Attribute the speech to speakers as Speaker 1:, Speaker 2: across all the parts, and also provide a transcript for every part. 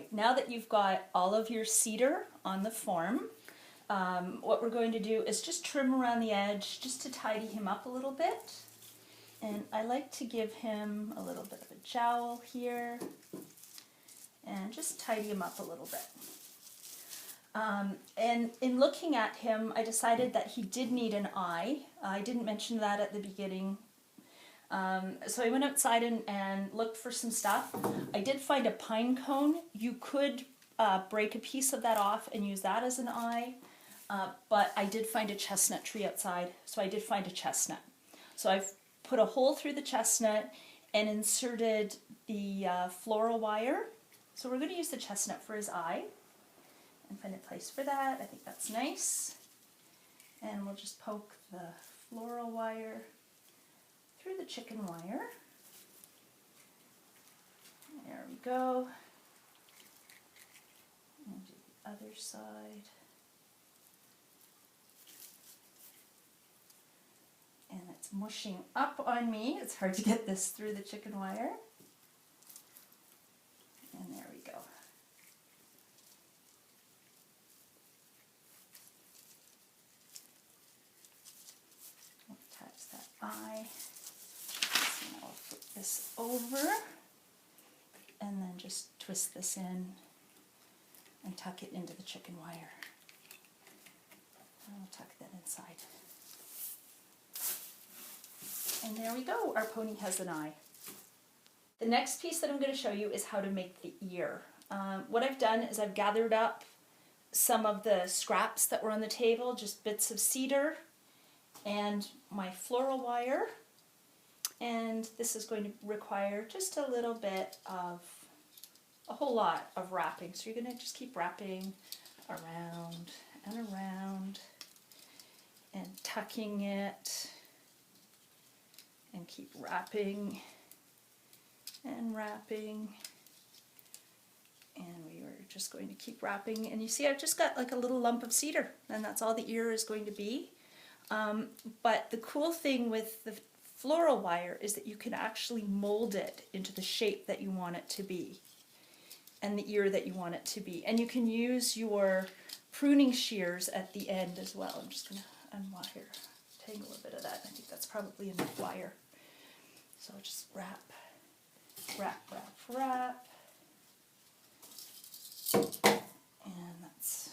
Speaker 1: right, now that you've got all of your cedar on the form, what we're going to do is just trim around the edge just to tidy him up a little bit. And I like to give him a little bit of a jowl here and just tidy him up a little bit. And in looking at him, I decided that he did need an eye. I didn't mention that at the beginning. So I went outside and looked for some stuff. I did find a pine cone. You could break a piece of that off and use that as an eye, but I did find a chestnut tree outside, so I did find a chestnut. So I've put a hole through the chestnut and inserted the floral wire. So we're going to use the chestnut for his eye and find a place for that. I think that's nice. And we'll just poke the floral wire through the chicken wire. There we go. And do the other side. And it's mushing up on me. It's hard to get this through the chicken wire. And there we go. Attach that eye. So now I'll flip this over and then just twist this in and tuck it into the chicken wire. And we'll tuck that inside. And there we go, our pony has an eye. The next piece that I'm going to show you is how to make the ear. What I've done is I've gathered up some of the scraps that were on the table, just bits of cedar and my floral wire. And this is going to require just a little bit of, a whole lot of wrapping. So you're going to just keep wrapping around and around and tucking it. And keep wrapping and wrapping, and we are just going to keep wrapping. And you see I've just got like a little lump of cedar, and that's all the ear is going to be. But the cool thing with the floral wire is that you can actually mold it into the shape that you want it to be and the ear that you want it to be. And you can use your pruning shears at the end as well. I'm just going to unwire, tangle a bit of that. I think that's probably enough wire. So I'll just wrap, wrap, wrap, wrap. And that's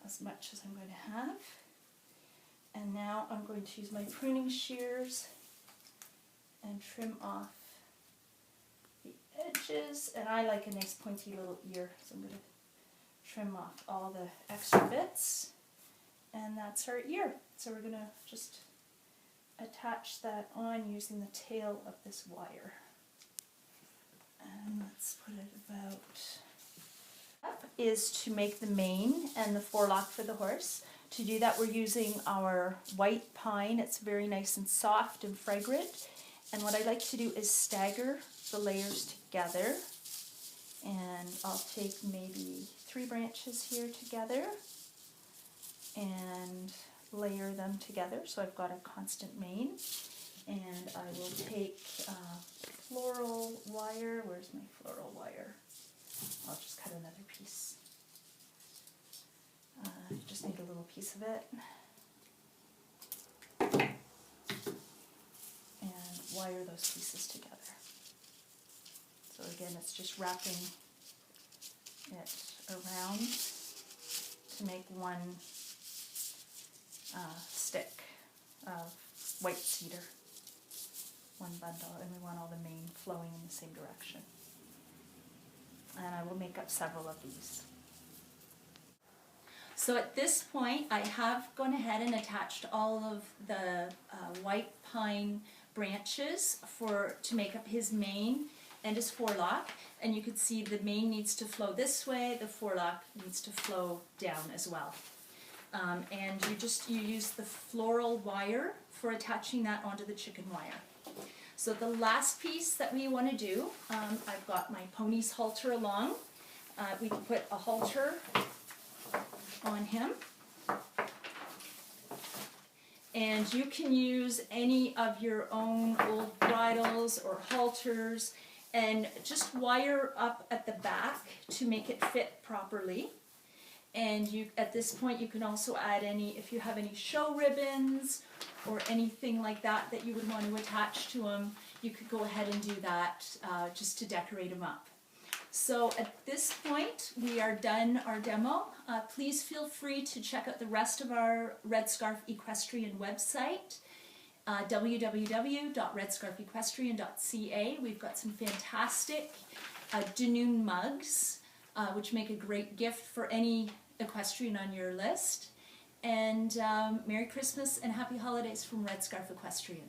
Speaker 1: as much as I'm going to have. And now I'm going to use my pruning shears and trim off the edges. And I like a nice pointy little ear, so I'm going to trim off all the extra bits. And that's our ear. So we're going to just attach that on using the tail of this wire. And let's put it about up is to make the mane and the forelock for the horse. To do that, we're using our white pine. It's very nice and soft and fragrant. And what I like to do is stagger the layers together. And I'll take maybe 3 branches here together and layer them together so I've got a constant mane. And I will take floral wire. Where's my floral wire? I'll just cut another piece. Just need a little piece of it. And wire those pieces together. So again, it's just wrapping it around to make one stick of white cedar, one bundle, and we want all the mane flowing in the same direction. And I will make up several of these. So at this point, I have gone ahead and attached all of the white pine branches to make up his mane and his forelock. And you can see the mane needs to flow this way, the forelock needs to flow down as well. And you use the floral wire for attaching that onto the chicken wire. So the last piece that we want to do, I've got my pony's halter along. We can put a halter on him. And you can use any of your own old bridles or halters and just wire up at the back to make it fit properly. And you, at this point, you can also add any, if you have any show ribbons or anything like that that you would want to attach to them, you could go ahead and do that just to decorate them up. So at this point, we are done our demo. Please feel free to check out the rest of our Red Scarf Equestrian website, www.redscarfequestrian.ca. We've got some fantastic Danoon mugs, which make a great gift for any equestrian on your list. And Merry Christmas and Happy Holidays from Red Scarf Equestrian.